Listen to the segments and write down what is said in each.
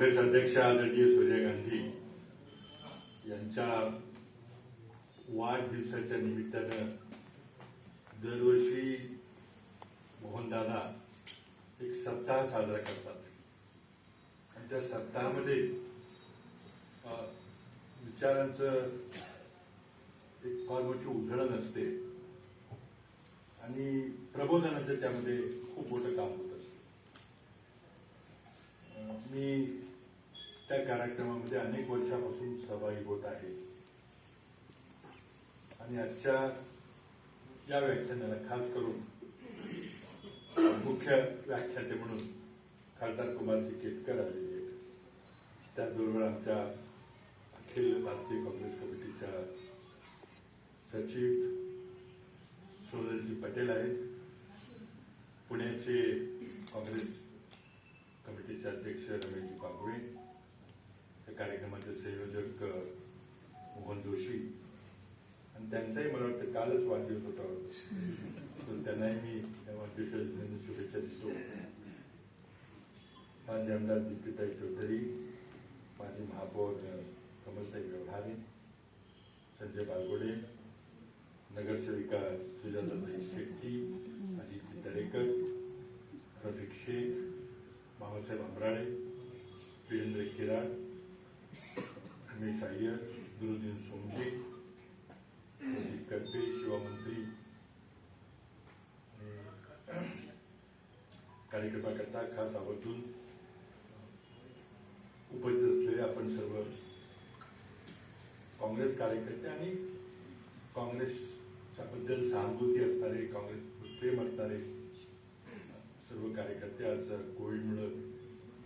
काँग्रेस अध्यक्ष आदरणीय सोनिया गांधी यांच्या वाढदिवसाच्या निमित्तानं दरवर्षी मोहनदादा एक सप्ताह साजरा करतात आणि त्या सप्ताहामध्ये विचारांचं एक फार मोठी उधळण असते आणि प्रबोधनाचं त्यामध्ये खूप मोठं काम होत असतं. मी त्या कार्यक्रमामध्ये अनेक वर्षापासून सहभागी होत आहे आणि आजच्या या व्याख्यानाला खास करून मुख्य व्याख्याते म्हणून खासदार कुमारजी केतकर आलेले आहेत. त्याचबरोबर आमच्या अखिल भारतीय काँग्रेस कमिटीच्या सचिव सोनलजी पटेल आहेत. पुण्याचे काँग्रेस कमिटीचे अध्यक्ष रमेशजी कागवे, या कार्यक्रमाचे संयोजक मोहन जोशी, आणि त्यांचाही मला वाटतं कालच वाढदिवस होता, तर त्यांनाही मी या वाढदिवसाच्या शुभेच्छा देतो. माजी आमदार दीप्तीताई चौधरी, माजी महापौर कमलताई व्यवहारे, संजय बालगोडे, नगरसेविका सुजाताताई शेट्टी, अजित दरेकर, रफिक शेख, बाबासाहेब अमराळे, वीरेंद्र किराड, रमेश अय्यर, गुरुदीन सोमजे, प्रदीप करपे, शिवमंत्री, कार्यक्रमाकरता खास आवर्जून उपस्थित असलेले आपण सर्व काँग्रेस कार्यकर्ते आणि काँग्रेसच्या बद्दल सहानुभूती असणारे, काँग्रेस प्रेम असणारे सर्व कार्यकर्ते, आज कोविडमुळे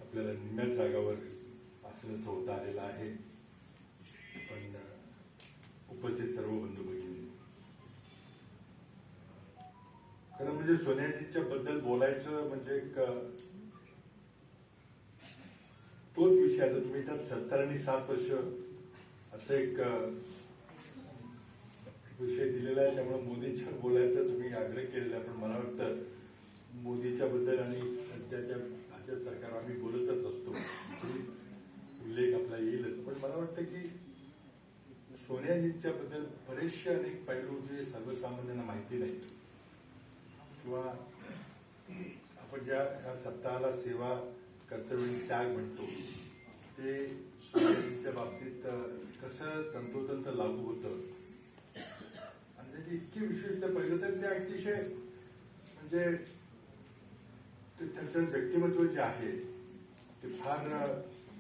आपल्याला निम्म्या जागावर आसनस्थ होता आलेला आहे, पण उपस्थित सर्व बंधू भगिनी, खरं म्हणजे सोनियाजींच्या बद्दल बोलायचं म्हणजे तोच विषय आता तुम्ही त्यात 70 आणि 7 वर्ष असं एक विषय दिलेला आहे, त्यामुळे मोदींच्या बोलायचं तुम्ही आग्रह केलेला आहे. पण मला वाटतं मोदीच्या बद्दल आणि सध्याच्या भाजप सरकार आम्ही बोलतच असतो, उल्लेख आपला येईलच, पण मला वाटतं की सोनियाजींच्या बद्दल बरेचसे अनेक पैलू जे सर्वसामान्यांना माहिती नाहीत किंवा आपण ज्या ह्या सप्ताहाला सेवा कर्तव्य त्याग म्हणतो ते सोनियाजींच्या बाबतीत कसं तंतोतंत लागू होतं आणि त्याची इतकी विशिष्ट पहिलं तर ते अतिशय म्हणजे त्यांचं व्यक्तिमत्व जे आहे ते फार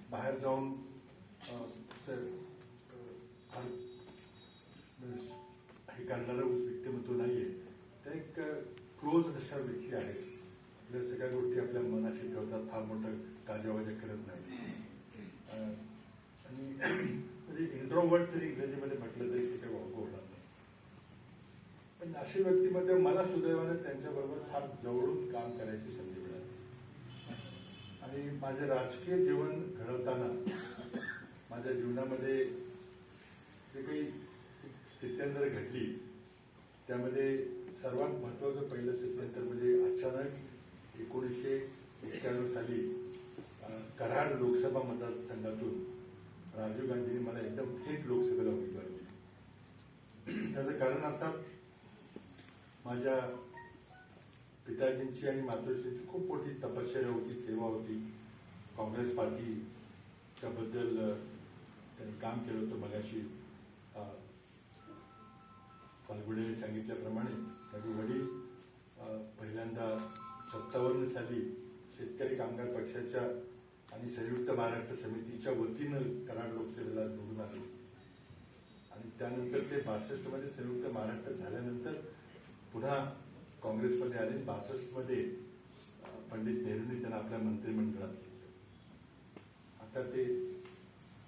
बाहेर जाऊन हे करणारं व्यक्तिमत्व नाहीये. ते एक क्लोज अशा व्यक्ती आहेत, आपल्या सगळ्या गोष्टी आपल्या मनाशी ठेवतात, फार मोठं गाजावाजा करत नाही आणि म्हणजे इंट्रोवर्ट जरी इंग्रजीमध्ये म्हटलं तरी ते काही वापरू होणार नाही. पण अशी व्यक्तिमत्व मला सुदैवाने त्यांच्याबरोबर फार जवळून काम करायची संधी मिळाली आणि माझे राजकीय जीवन घडवताना माझ्या जीवनामध्ये जे काही स्थित्यंतर घडली त्यामध्ये सर्वात महत्वाचं पहिलं स्थित्यंतर म्हणजे अचानक 1991 साली कराड लोकसभा मतदारसंघातून राजीव गांधींनी मला एकदम थेट लोकसभेला उमेदवारी दिली. त्याचं कारण आता माझ्या पिताजींची आणि मातोश्रींची खूप मोठी तपश्चर्या होती, सेवा होती. काँग्रेस पार्टीच्या बद्दल त्यांनी काम केलं होतं. मगाशी बालगुडेने सांगितल्याप्रमाणे माझे वडील पहिल्यांदा 57 साली शेतकरी कामगार पक्षाच्या आणि संयुक्त महाराष्ट्र समितीच्या वतीनं कराड लोकसभेला निवडून आले आणि त्यानंतर ते 62 मध्ये संयुक्त महाराष्ट्र झाल्यानंतर पुन्हा काँग्रेसमध्ये आले. 62 मध्ये पंडित नेहरूंनी त्यांना आपल्या मंत्रिमंडळात घेतलं. आता ते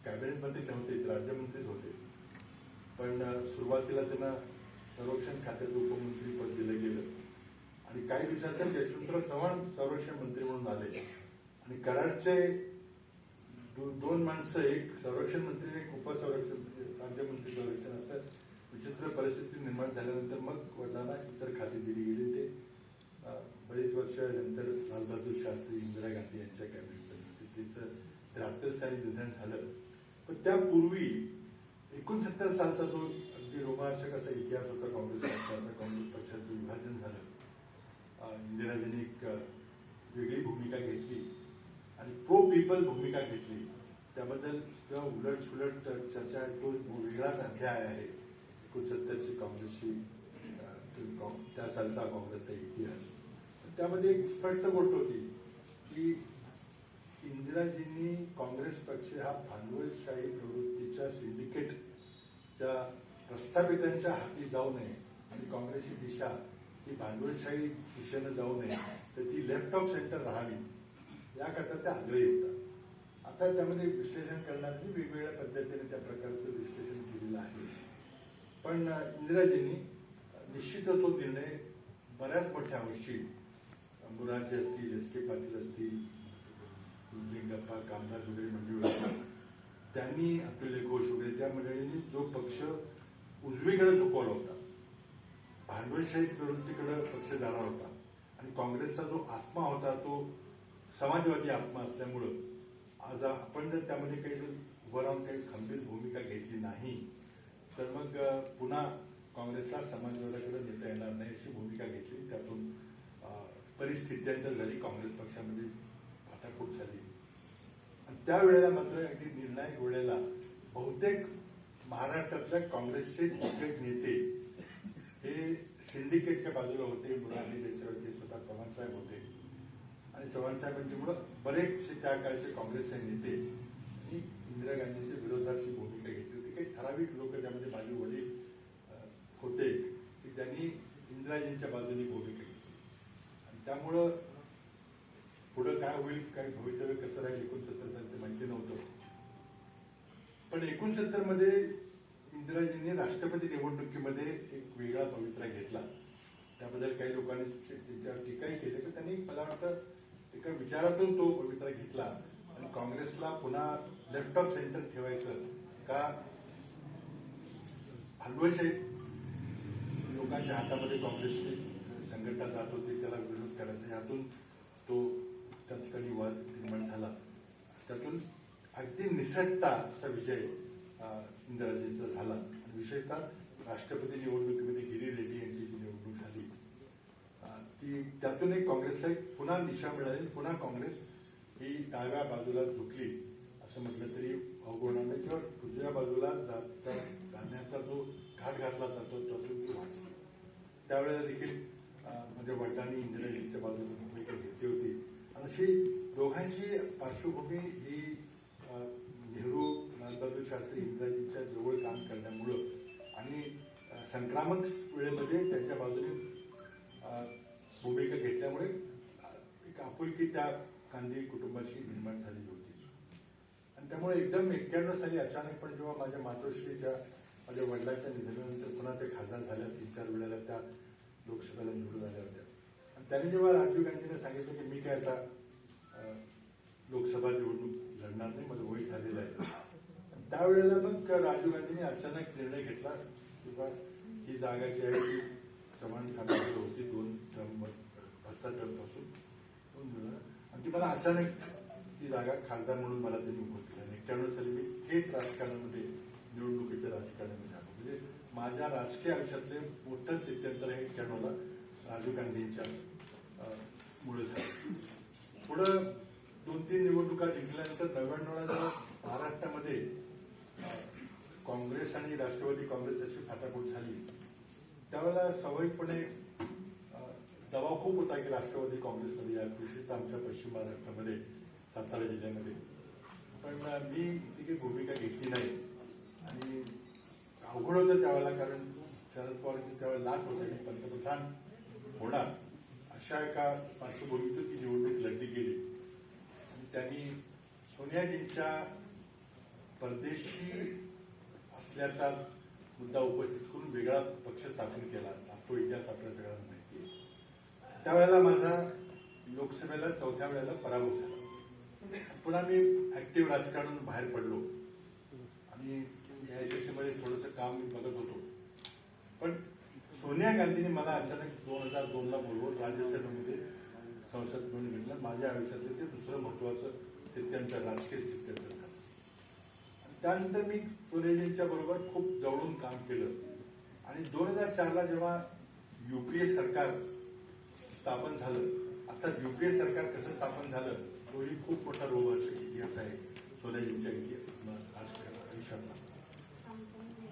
कॅबिनेटमध्ये नव्हते, राज्यमंत्रीच होते, पण सुरुवातीला त्यांना संरक्षण खात्याचं उपमंत्री पद दिलं गेलं आणि काही दिवसात यशवंतराव चव्हाण संरक्षण मंत्री म्हणून आले आणि कराडचे दोन माणसं, एक संरक्षण मंत्री, एक उपसंरक्षण राज्यमंत्री संरक्षण, असं विचित्र परिस्थिती निर्माण झाल्यानंतर मग वडिलांना इतर खाती दिली गेली. ते बरीच वर्ष नंतर लालबहादूर शास्त्री, इंदिरा गांधी यांच्या कॅबिनेटमध्ये तिचं 73 साली निधन झालं. पण त्यापूर्वी 69 सालचा जो अगदी रोमांचक असा इतिहास होता काँग्रेस पक्षाचा, काँग्रेस पक्षाचं विभाजन झालं. इंदिराजींनी एक वेगळी भूमिका घेतली आणि प्रो पीपल भूमिका घेतली. त्याबद्दल तेव्हा उलट सुलट चर्चा आहे, तो वेगळाच अध्याय आहे 69ची काँग्रेसची, त्या सालचा काँग्रेसचा इतिहास. त्यामध्ये एक स्पष्ट गोष्ट होती की इंदिराजींनी काँग्रेस पक्ष हा भांडवलशाही प्रवृत्तीच्या सिंडिकेटच्या प्रस्थापितांच्या हाती जाऊ नये आणि काँग्रेसची दिशा ही भांडवलशाही दिशेनं जाऊ नये, तर ती लेफ्ट ऑफ सेंटर राहावी याकरता त्या आग्रही होता. आता त्यामध्ये विश्लेषण करणाऱ्यांनी वेगवेगळ्या पद्धतीने त्या प्रकारचं विश्लेषण केलेलं आहे. पण इंदिराजींनी निश्चितच तो निर्णय बऱ्याच मोठ्या अंशी मुरारजी असतील, एस के पाटील असतील, लिंगप्पा कामराज वगैरे मंडळी, त्यांनी अतुल्य घोष वगैरे त्या मंडळींनी जो पक्ष उजवीकडे झुकवला होता, भांडवलशाही प्रवृत्तीकडे पक्ष जाणार होता आणि काँग्रेसचा जो आत्मा होता तो समाजवादी आत्मा असल्यामुळं आज आपण जर त्यामध्ये काही उभं राहून काही खंबीर भूमिका घेतली नाही तर मग पुन्हा काँग्रेसला समाजवादाकडे नेता येणार नाही अशी भूमिका घेतली. त्यातून परिस्थित्यांतर झाली, काँग्रेस पक्षामध्ये फाटाफूट झाली. आणि त्यावेळेला मात्र अगदी निर्णायक वेळेला बहुतेक महाराष्ट्रातल्या काँग्रेसचे दिग्गज नेते हे सिंडिकेटच्या बाजूला होते. मुरारजी देसाई होते, स्वतः चव्हाण साहेब होते आणि चव्हाण साहेबांच्यामुळं बरेचसे त्या काळचे काँग्रेसचे नेते आणि इंदिरा गांधींच्या विरोधाची भूमिका घेतली होती. काही ठराविक लोक त्यामध्ये माझे वडील होते की त्यांनी इंदिराजींच्या बाजूने भूमिका घेतली आणि त्यामुळं पुढं काय होईल, काय भवितव्य कसं राहील 69 साली ते माहिती नव्हतं. पण 69 मध्ये इंदिराजींनी राष्ट्रपती निवडणुकीमध्ये एक वेगळा पवित्रा घेतला. त्याबद्दल काही लोकांनी त्यांच्यावर टीकाही केली की त्यांनी मला वाटतं एका विचारातून तो पवित्रा घेतला आणि काँग्रेसला पुन्हा लेफ्ट ऑफ सेंटर ठेवायचं का भांडवलशाही लोकांच्या हातामध्ये काँग्रेसची संघटना जात होती, त्याला विरोध करायचा, यातून तो त्या ठिकाणी वाद निर्माण झाला. त्यातून अगदी निसटता असा विजय इंदिराजींचा झाला आणि विशेषतः राष्ट्रपती निवडणुकीमध्ये गिरी रेड्डी यांची जी निवडणूक झाली ती त्यातून एक काँग्रेसला एक पुन्हा दिशा मिळाली. पुन्हा काँग्रेस ही डाव्या बाजूला झुकली असं म्हटलं तरी अवघड नाही किंवा उजव्या बाजूला जाण्याचा जो घाट घातला जातो त्यातून ती वाचली. त्यावेळेला देखील म्हणजे वडिलांनी इंदिराजींच्या बाजूने भूमिका घेतली होती. अशी दोघांची पार्श्वभूमी ही नेहरू, लालबहादूर शास्त्री इंदिराजींच्या जवळ काम करण्यामुळं आणि संक्रामक वेळेमध्ये त्यांच्या बाजूने भूमिका घेतल्यामुळे एक आपुलकी त्या गांधी कुटुंबाशी निर्माण झालेली होती. आणि त्यामुळे एकदम 91 साली अचानकपणे जेव्हा माझ्या मातोश्रीच्या माझ्या वडिलांच्या निधनानंतर पुन्हा ते खासदार झाल्या, 3-4 वेळेला त्या लोकसभेला निवडून आल्या होत्या. आणि त्यांनी जेव्हा राजीव गांधींना सांगितलं की मी काय आता लोकसभा निवडणूक लढणार नाही, माझं वय झालेलं आहे, त्यावेळेला मग राजीव गांधींनी अचानक निर्णय घेतला किंवा ही जागा जी आहे ती चव्हाण खात्याकडे होती 2 टर्म 5 टर्म पासून 2 वेळा आणि ती मला अचानक ती जागा खासदार म्हणून मला त्यांनी उभं केलं. 91 साली मी थेट राजकारणामध्ये निवडणुकीच्या राजकारणामध्ये आलो. म्हणजे माझ्या राजकीय आयुष्यातले मोठं स्थित्यंतर हे 91ला राजीव गांधींच्या मुळे झालं. पुढं 2-3 निवडणुका जिंकल्यानंतर 99ला महाराष्ट्रामध्ये काँग्रेस आणि राष्ट्रवादी काँग्रेस अशी फाटाफूट झाली. त्यावेळेला स्वाभाविकपणे दबाव खूप होता की राष्ट्रवादी काँग्रेसमध्ये या, विशेषतः आमच्या पश्चिम महाराष्ट्रामध्ये सातारा जिल्ह्यामध्ये. पण मी ती काही भूमिका घेतली नाही आणि अवघड होतं त्यावेळेला, कारण शरद पवारांची त्यावेळेला लाट होते आणि पंतप्रधान होणार अशा एका पार्श्वभूमीतून ती निवडणूक लढली गेली. आणि त्यांनी सोनियाजींच्या परदेशी असल्याचा मुद्दा उपस्थित करून वेगळा पक्ष स्थापन केला. तो इतिहास आपल्या सगळ्यांना माहिती आहे. त्यावेळेला माझा लोकसभेला 4थ्या वेळेला पराभव झाला. पुन्हा मी ऍक्टिव्ह राजकारणातून बाहेर पडलो आणि AICC मध्ये थोडंसं काम मी बघत होतो. पण सोनिया गांधींनी मला अचानक 2002ला बोलवून राज्यसभेमध्ये संसद म्हणून घेतलं. माझ्या आयुष्यातलं ते दुसरं महत्वाचं स्थित्यंतर, राजकीय स्थित्यंतर झालं. आणि त्यानंतर मी सोनेजींच्या बरोबर खूप जवळून काम केलं. आणि 2004ला जेव्हा युपीए सरकार स्थापन झालं, अर्थात युपीए सरकार कसं स्थापन झालं तोही खूप मोठा रोमहर्षक इतिहास आहे सोनेजींच्या आयुष्यातला.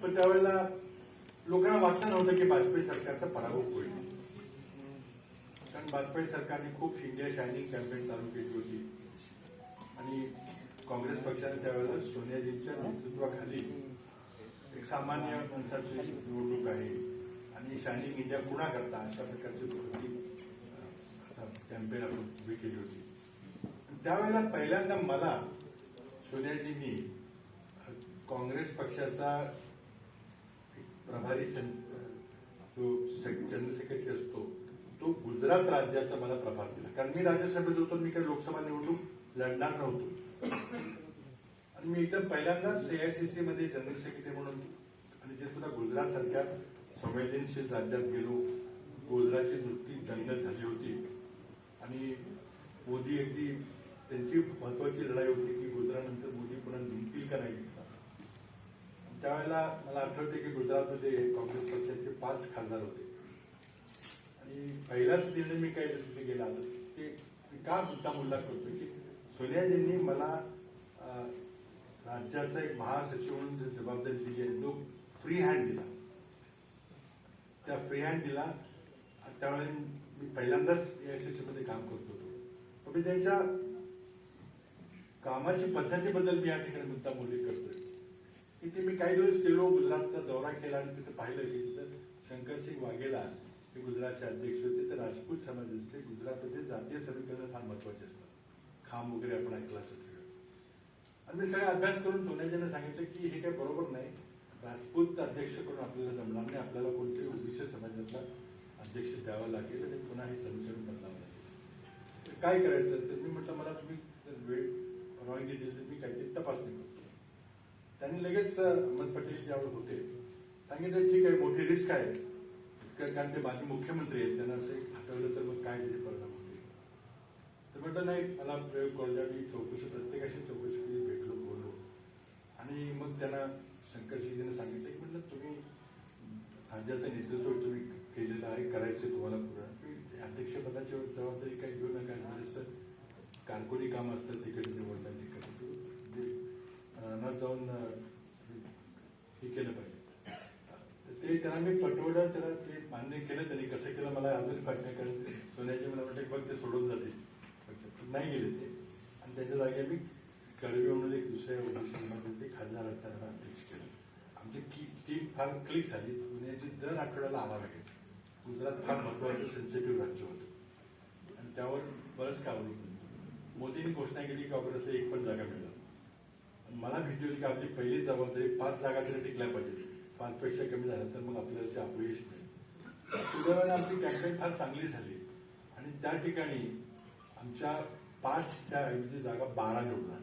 पण त्यावेळेला लोकांना वाटलं नव्हतं की वाजपेयी सरकारचा पराभव होईल, कारण वाजपेयी सरकारने खूप इंडिया शायनिंग कॅम्पेन चालू केली होती. आणि काँग्रेस पक्षाने त्यावेळेला सोनियाजींच्या नेतृत्वाखाली एक सामान्य माणसाची निवडणूक आहे आणि शायनिंग इंडिया पुन्हा करता अशा प्रकारची कॅम्पेन आपण उभी केली होती. त्यावेळेला पहिल्यांदा मला सोनियाजींनी काँग्रेस पक्षाचा प्रभारी जो जनरल सेक्रेटरी असतो तो गुजरात राज्याचा मला प्रभार दिला, कारण मी राज्यसभेत होतो, मी काही लोकसभा निवडणूक लढणार नव्हतो. आणि मी एकदम पहिल्यांदाच एआयसीसी मध्ये जनरल सेक्रेटरी म्हणून, आणि ते सुद्धा गुजरात सारख्या संवेदनशील राज्यात गेलो. गुजरातची नुकती दंगल झाली होती आणि मोदी अगदी त्यांची महत्वाची लढाई होती की गुजरातनंतर मोदी पुन्हा जिंकतील का नाही जिंकणार. त्यावेळेला मला आठवते की गुजरातमध्ये काँग्रेस पक्षाचे 5 खासदार होते आणि पहिलाच निर्णय मी काय तिथे गेला ते का मुद्दाम उल्लेख करतो की सोनियाजींनी मला राज्याचा एक महासचिव म्हणून जबाबदारी दिली आहे, तो फ्री हँड दिला. त्या फ्री हँड दिला. त्यावेळेला मी पहिल्यांदाच एआयसीसी मध्ये काम करत होतो. पण त्यांच्या कामाची पद्धतीबद्दल मी या ठिकाणी मुद्दाम उल्लेख करतोय की ते मी काही दिवस गेलो, गुजरातचा दौरा केला आणि तिथे पाहिलं की तिथं शंकरसिंग वाघेला ते गुजरातचे अध्यक्ष होते, ते राजपूत समाज होते. गुजरातमध्ये जातीय समीकरण फार महत्वाचे असतात, खाम वगैरे आपण ऐकलं असेल सगळं. आणि मी सगळा अभ्यास करून सोनियाजींना सांगितलं की हे काही बरोबर नाही, राजपूत अध्यक्ष करून आपल्याला जमणार नाही, आपल्याला कोणत्याही ओबीसी समाजातला अध्यक्ष द्यावा लागेल आणि पुन्हा हे समीकरण बदलावं लागेल. तर काय करायचं, तर मी म्हटलं मला तुम्ही वेळ परवानगी दिली तर मी काहीतरी तपासणी करतो. त्यांनी लगेच अहमद पटेल ज्यावेळेस होते सांगितलं ठीक आहे, मोठी रिस्क आहे, कारण ते माझे मुख्यमंत्री आहेत, त्यांना असं हटवलं तर मग काय त्याचे परिणाम होते. तर म्हटलं नाही, मला प्रयोग करू द्या. मी चौकशी प्रत्येकाशी चौकशी केली, भेटलो, बोललो. आणि मग त्यांना शंकरसिंगजीने सांगितलं की म्हटलं तुम्ही राज्याचं नेतृत्व तुम्ही केलेलं आहे, करायचं तुम्हाला पुढे अध्यक्षपदाची जबाबदारी काही घेऊ नका. बरेचसं कारकुनी काम असतं तिकडे निवडणं, तिकडे रानात जाऊन हे केलं पाहिजे. ते त्यांना मी पटवलं, त्याला ते मान्य केलं. त्यांनी कसं केलं मला अजून पाठण्या करत. सोनियाजी मला वाटतं बघ ते सोडून जाते, नाही गेले ते. आणि त्याच्या जागी मी कडवी म्हणून एक दुसऱ्या ओबीसीमध्ये ते खासदार असताना अध्यक्ष केलं. आमची टीम फार क्लिक झाली. सोनियाजी दर आठवड्याला आला पाहिजे. गुजरात फार महत्वाचं सेन्सिटिव्ह राज्य होतं आणि त्यावर बरंच काम होतं. मोदींनी घोषणा केली की काँग्रेसला 1 पण जागा मिळणार. मला भीती होती की आपली पहिली जबाबदारी 5 जागा तरी टिकल्या पाहिजे. 5 पेक्षा कमी झालं तर मग आपल्याला ते अपयश मिळेल. सुदैवाने आमची कॅम्पेन फार चांगली झाली आणि त्या ठिकाणी आमच्या 5च्या ऐवजी जागा 12 निवडणार.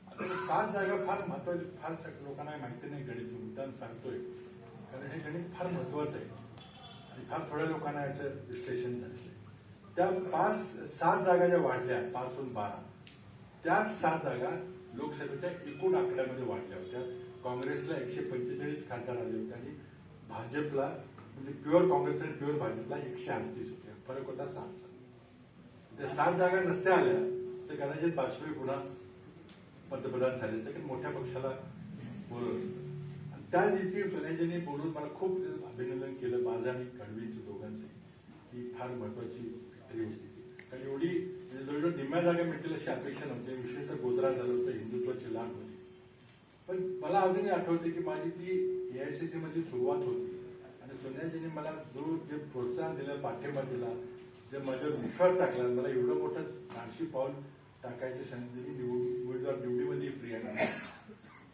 आता 7 जागा फार महत्वाची, फार लोकांना माहिती नाही. गणित मुद्दाम सांगतोय कारण हे गणित फार महत्वाचं आहे आणि फार थोड्या लोकांना याचं विश्लेषण झालेलं आहे. त्या 7 जागा ज्या वाढल्या, 5हून 12, त्याच 7 जागा लोकसभेच्या एकूण आकड्यामध्ये वाढल्या होत्या. काँग्रेसला 145 खासदार आले होते आणि भाजपला, म्हणजे प्युअर काँग्रेस आणि प्युअर भाजपला 138 होते. फरक होता 7चा. त्या 7 जागा नसत्या आल्या तर कदाचित वाजपेयी पुन्हा पंतप्रधान झाले तर मोठ्या पक्षाला बोलवलं असतं. आणि त्या दिवशी सोनियाजींनी बोलून मला खूप अभिनंदन केलं, माझं आणि कडवीचं दोघांचं. ही फार महत्वाची विक्टरी होती. कारण एवढी म्हणजे जवळजवळ निम्म्या जागा मिळतील अशी अपेक्षा नव्हती. विशेषतः गोधरा झालं होतं, हिंदुत्वाची लाट होती. पण मला अजूनही आठवते की माझी ती एआयसीसी मध्ये सुरुवात होती आणि सोनियाजींनी मला जे प्रोत्साहन दिलं, पाठिंबा दिला, जे माझ्यावर विश्वास टाकला, मला एवढं मोठं धाडशी पाऊल टाकायची संधी उमेदवार निवडीमध्ये फ्री आहे.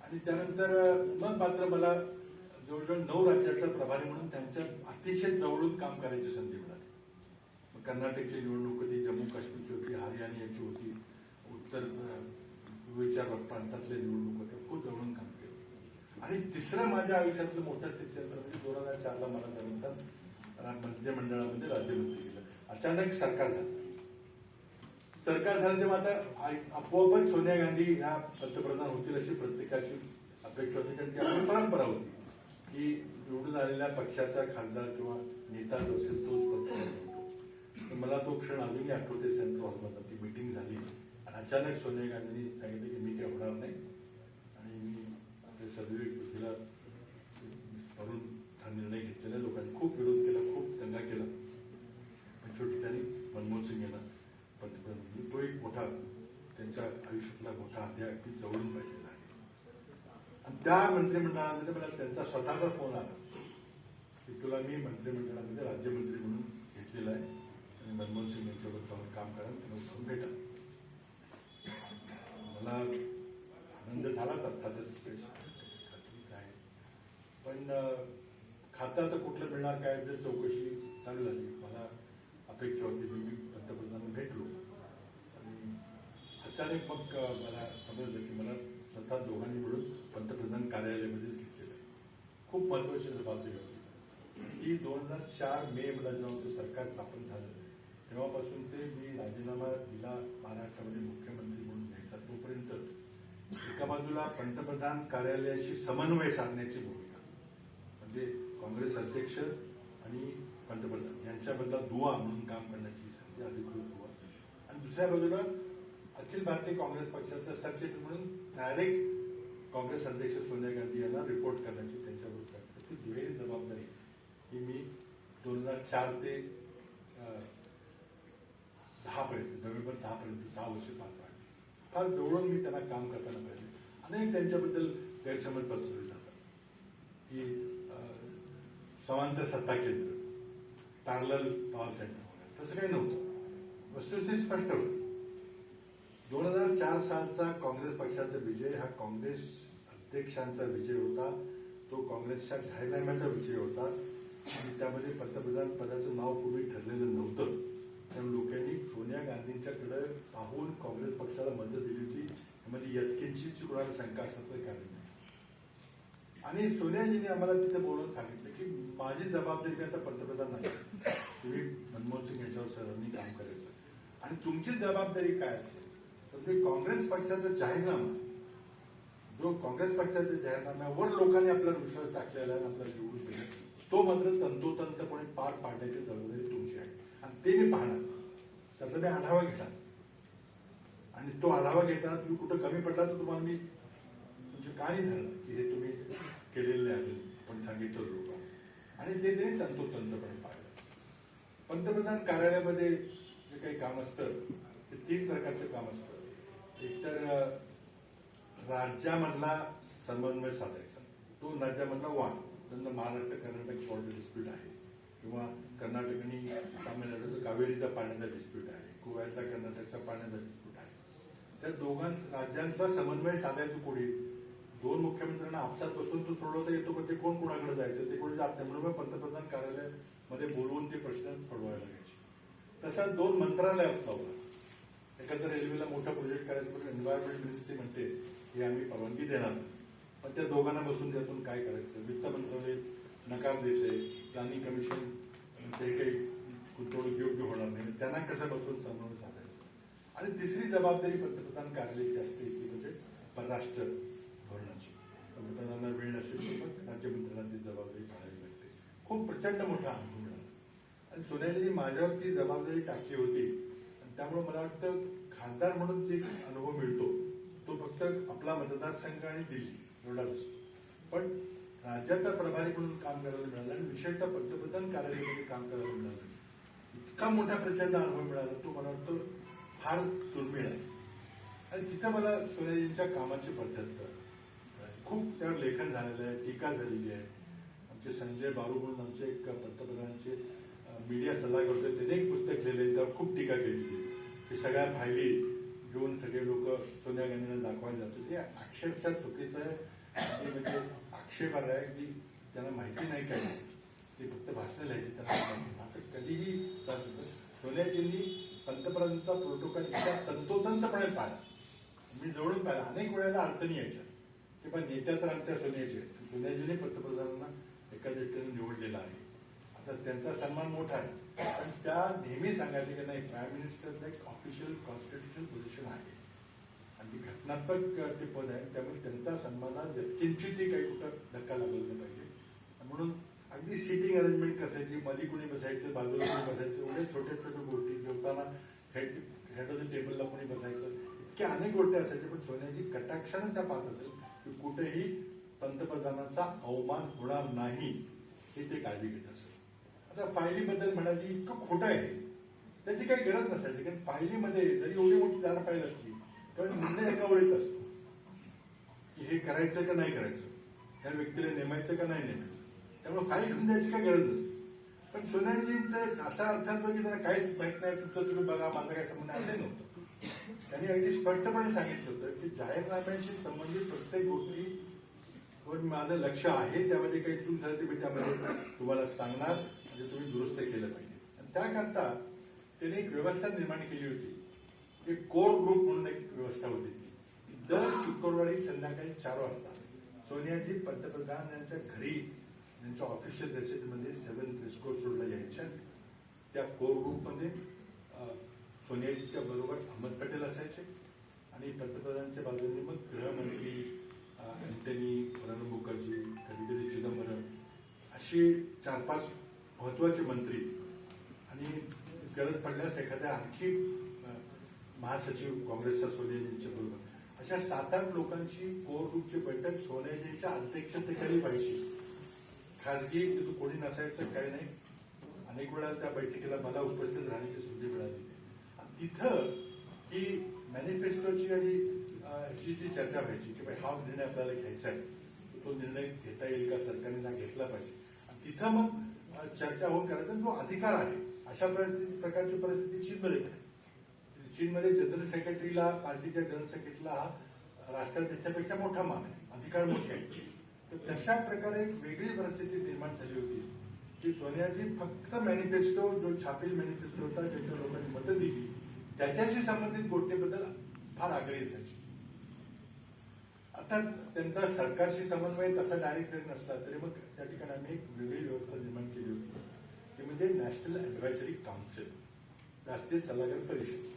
आणि त्यानंतर मग मात्र मला जवळजवळ 9 राज्याचा प्रभारी म्हणून त्यांच्या अतिशय जवळून काम करायची संधी मिळाली. कर्नाटकची निवडणूक होती, जम्मू काश्मीरची होती, हरियाणाची होती, उत्तर प्रांतातल्या निवडणूक होत्या. खूप जवळून काम केलं. आणि तिसरं माझ्या आयुष्यातलं मोठं स्थित्यंतर म्हणजे 2004ला मला त्यानंतर मंत्रिमंडळामध्ये राज्यमंत्री केलं. अचानक सरकार झालं सरकार झालं तेव्हा आता आपोआपच सोनिया गांधी ह्या पंतप्रधान होतील अशी प्रत्येकाची अपेक्षा होती, कारण ती आपली परंपरा होती की निवडून आलेल्या पक्षाचा खासदार किंवा नेता जो असेल तोच पंतप्रधान होतो. तर मला तो क्षण अजूनही आठवते. सेंट्रल हॉलमध्ये ती मीटिंग झाली आणि अचानक सोनिया गांधींनी सांगितलं की मी काही होणार नाही आणि मी ते सदैव तिला करून हा निर्णय घेतलेला. लोकांनी खूप विरोध केला, खूप दंगा केला, पण शेवटी त्यांनी मनमोहन सिंग यांना पंतप्रधान. तो एक मोठा त्यांच्या आयुष्यातला मोठा अध्याय अगदी जवळून पाहिलेला आहे. आणि त्या मंत्रिमंडळामध्ये मला त्यांचा स्वतःचा फोन आला की तुला मी मंत्रिमंडळामध्ये राज्यमंत्री म्हणून घेतलेला आहे आणि मनमोहन सिंग यांच्याबरोबर जाऊन काम करा, तुम्ही जाऊन भेटा. मला आनंद झाला अर्थातच आहे, पण खातं आता कुठलं मिळणार काय तर चौकशी चालू झाली. मला अपेक्षा होती मी पंतप्रधानांना भेटलो आणि अचानक मग मला समजलं की मला स्वतः दोघांनी मिळून पंतप्रधान कार्यालयामध्येच घेतलेलं आहे. खूप महत्वाची जबाबदारी होती की 2004 मे मध्ये जेव्हा आमचं सरकार स्थापन झालं तेव्हापासून ते मी राजीनामा दिला महाराष्ट्रामध्ये मुख्यमंत्री म्हणून घ्यायचा तोपर्यंत एका बाजूला पंतप्रधान कार्यालयाशी समन्वय साधण्याची भूमिका, म्हणजे काँग्रेस अध्यक्ष आणि पंतप्रधान यांच्याबद्दल दुवा म्हणून काम करण्याची संधी, अधिकृत दुवा, आणि दुसऱ्या बाजूला अखिल भारतीय काँग्रेस पक्षाचा सरचिटणीस म्हणून डायरेक्ट काँग्रेस अध्यक्ष सोनिया गांधी यांना रिपोर्ट करण्याची त्यांच्याबरोबर ती दुहेरी जबाबदारी ही मी 2004 ते 10 पर्यंत, नोव्हेंबर 10 पर्यंत 6 वर्ष पार पाडली. फार जवळून मी त्यांना काम करताना पाहिले. अनेक त्यांच्याबद्दल गैरसमज पसरवले जातात की समांतर सत्ता केंद्र, पॅरलल पॉवर सेंटर वगैरे. तसं काही नव्हतं. वस्तुस्थिती स्पष्ट होती. 2004 सालचा काँग्रेस पक्षाचा विजय हा काँग्रेस अध्यक्षांचा विजय होता. तो काँग्रेसच्या जाहीरनाम्याचा विजय होता आणि त्यामध्ये पंतप्रधान पदाचं नाव पूर्वी ठरलेलं नव्हतं. त्यामुळे लोकांनी सोनिया गांधींच्याकडे पाहून काँग्रेस पक्षाला मदत दिली होती. त्यामध्ये यत्किंचित कुणाला शंका असतं कारण नाही. आणि सोनियाजींनी आम्हाला तिथे बोलून सांगितलं की माझी जबाबदारी मी आता पंतप्रधान नाही, तुम्ही मनमोहन सिंग यांच्यावर सरांनी काम करायचं आणि तुमची जबाबदारी काय असेल तर तुम्ही काँग्रेस पक्षाचा जाहीरनामा, जो काँग्रेस पक्षाच्या जाहीरनाम्यावर लोकांनी आपला विश्वास टाकलेला आहे, आपल्याला निवडून दिला, तो मात्र तंतोतंतपणे पार पाडण्याची जबाबदारी तुमची आहे आणि ते मी पाहणार. त्याचा मी आढावा घेणार आणि तो आढावा घेताना तुम्ही कुठं कमी पडला तर तुम्हाला मी म्हणजे का नाही धरणार की हे तुम्ही केलेले आहे, पण सांगितलं लोकांना, आणि ते त्यांनी तंतोतंतपणे पाळलं. पंतप्रधान कार्यालयामध्ये जे काही काम असतं ते 3 प्रकारचं काम असतं. एकतर राज्यामधला समन्वय साधायचा, 2 राज्यामधला वाद, त्यांना महाराष्ट्र कर्नाटक बॉर्डर डिस्प्यूट आहे किंवा कर्नाटक आणि तामिळनाडूचा कावेरीचा पाण्याचा डिस्प्यूट आहे, गोव्याचा कर्नाटकचा पाण्याचा डिस्प्यूट आहे. त्या दोघां राज्यांचा समन्वय साधायचं कोणी, 2 मुख्यमंत्र्यांना आपसात बसून तो सोडवता येतो, पण ते कोण कोणाकडे जायचं ते कोणी जात नाही, म्हणून पंतप्रधान कार्यालयामध्ये बोलवून ते प्रश्न सोडवायला लागायचे. तसा 2 मंत्रालयात लावला. एखाद्या रेल्वेला मोठा प्रोजेक्ट करायचं पण एन्व्हायरमेंट मिनिस्ट्री म्हणते की आम्ही परवानगी देणार, पण त्या दोघांना बसून त्यातून काय करायचं, वित्त मंत्रालय नकार देते, प्लॅनिंग कमिशन ते काही गुंतवणूक योग्य होणार नाही, त्यांना कसं बसून समन्वय साधायचं. आणि तिसरी जबाबदारी पंतप्रधान कार्यालयाची असते ती म्हणजे परराष्ट्र धोरणाची. पंतप्रधानांना वेळ नसेल तर मग राज्यमंत्र्यांना ती जबाबदारी पाहावी लागते. खूप प्रचंड मोठा अनुभव मिळाला आणि सोनियाजींनी माझ्यावर ती जबाबदारी टाकली होती आणि त्यामुळे मला वाटतं खासदार म्हणून जे अनुभव मिळतो तो फक्त आपला मतदारसंघ आणि दिल्ली एवढाच असतो, पण राज्याचा प्रभारी म्हणून काम करायला मिळालं आणि विशेषतः पंतप्रधान कार्यालयामध्ये काम करायला मिळालं. इतका मोठा प्रचंड अनुभव मिळाला तो मला वाटतं फार दुर्मिळ आहे. आणि तिथं मला सोनियाजींच्या कामाची पद्धत खूप त्यावर लेखन झालेलं आहे, टीका झालेली आहे. आमचे संजय बारू म्हणून आमचे एक पंतप्रधानांचे मीडिया सल्लागार होते, त्याने एक पुस्तक लिहिले, त्यावर खूप टीका केलेली की सगळ्या फायली घेऊन सगळे लोक सोनिया गांधींना दाखवायला जातो. ते अक्षरशः चुकीचं आहे, म्हणजे आक्षेपार्ह आहे की त्यांना माहिती नाही काय, ते फक्त भाषण लिहायचे, त्यांना असं कधीही चालत होतं. सोनियाजींनी पंतप्रधानांचा प्रोटोकॉल इतक्या तंतोतंतपणे पाळला, मी जवळून पाहिला. अनेक वेळेला अडचणी यायच्या की पण नेत्या तर आमच्या सोनियाची आहेत, सोनियाजीने पंतप्रधानांना एका दृष्टीने निवडलेला आहे. आता आता त्यांचा सन्मान मोठा आहे, पण त्या नेहमी सांगायचे की नाही, प्राईम मिनिस्टरचं एक ऑफिशियल कॉन्स्टिट्युशनल पोझिशन आहे आणि ती घटनात्मक ते पद आहे, त्यामुळे त्यांचा सन्मानात किंचितही काही कुठं धक्का लागला नाही पाहिजे. म्हणून अगदी सिटिंग अरेंजमेंट कसायची, मध्ये कुणी बसायचं, बाजूला कुणी बसायचं, एवढ्या छोट्या छोट्या गोष्टी, जेवताना हेड ऑफ द टेबलला कोणी बसायचं, इतक्या अनेक गोष्टी असायच्या. पण सोनियाजी कटाक्षानं त्या पाहत असेल की कुठेही पंतप्रधानांचा अवमान होणार नाही हे ते काळजी घेत असत. आता फायलीबद्दल म्हणायची इतकं खोटं आहे, त्याची काही गरज नसायची, कारण फायलीमध्ये जरी एवढी मोठी जाड फाईल असली तर निर्णय एका वेळेच असतो की हे करायचं का नाही करायचं, ह्या व्यक्तीला नेमायचं का नाही नेमायचं. त्यामुळे फाईल घेऊन द्यायची काही गरज नसते. पण सोनियाजींचा असा अर्थ असतो की त्यांना काहीच माहित नाही, तुमचं तुम्ही बघा, माझा काय संबंध असे नव्हतं. त्यांनी अगदी स्पष्टपणे सांगितलं होतं की जाहीरनाम्याशी संबंधित प्रत्येक गोष्टीवर माझं लक्ष आहे, त्यामध्ये काही चूक झाली मी त्यामध्ये तुम्हाला सांगणार, म्हणजे तुम्ही दुरुस्त केलं पाहिजे. आणि त्याकरता त्यांनी एक व्यवस्था निर्माण केली होती, एक कोर ग्रुप म्हणून एक व्यवस्था होती. दर शुक्रवारी संध्याकाळी 4 वाजता सोनियाजी पंतप्रधान यांच्या घरी, त्यांच्या ऑफिशियल रेसिडेंटमध्ये 7 प्रेस्कोट रोडला यायच्या. त्या कोर ग्रुपमध्ये सोनियाजीच्या बरोबर अहमद पटेल असायचे आणि पंतप्रधानांच्या बाजूने मग गृहमंत्री अँटनी, प्रणब मुखर्जी, कधी कधी चिदंबरम, असे 4-5 महत्वाचे मंत्री आणि गरज पडल्यास एखाद्या आणखी महासचिव काँग्रेसचा सोनियाजींच्या बरोबर, अशा 7-8 लोकांची कोर ग्रुपची बैठक सोनियाजींच्या अध्यक्षतेखाली व्हायची. खासगी कोणी नसायचं, काही नाही. अनेक वेळा त्या बैठकीला मला उपस्थित राहण्याची संधी मिळाली. तिथं ही मॅनिफेस्टोची आणि ह्याची जी चर्चा व्हायची की हा निर्णय आपल्याला घ्यायचा आहे, तो निर्णय घेता येईल का, सरकारने ना घेतला पाहिजे. आणि तिथं मग चर्चा होऊन करायचा जो अधिकार आहे. अशा प्रकारची परिस्थिती चीनमध्ये आहे. चीनमध्ये जनरल सेक्रेटरीला, पार्टीच्या जनरल सेक्रेटरीला हा राष्ट्राध्यक्षापेक्षा मोठा मान आहे, अधिकार मोठे आहे. तर तशा प्रकारे एक वेगळी परिस्थिती निर्माण झाली होती की सोनियाजी फक्त मॅनिफेस्टो, जो छापील मॅनिफेस्टो होता, ज्याच्या लोकांनी मतं दिली, त्याच्याशी संबंधित गोष्टीबद्दल फार आग्रही असायची. अर्थात त्यांचा सरकारशी समन्वय तसा डायरेक्ट नसला तरी मग त्या ठिकाणी आम्ही एक वेगळी व्यवस्था निर्माण केली होती, ती म्हणजे नॅशनल ऍडव्हायझरी काउन्सिल, राष्ट्रीय सल्लागार परिषद.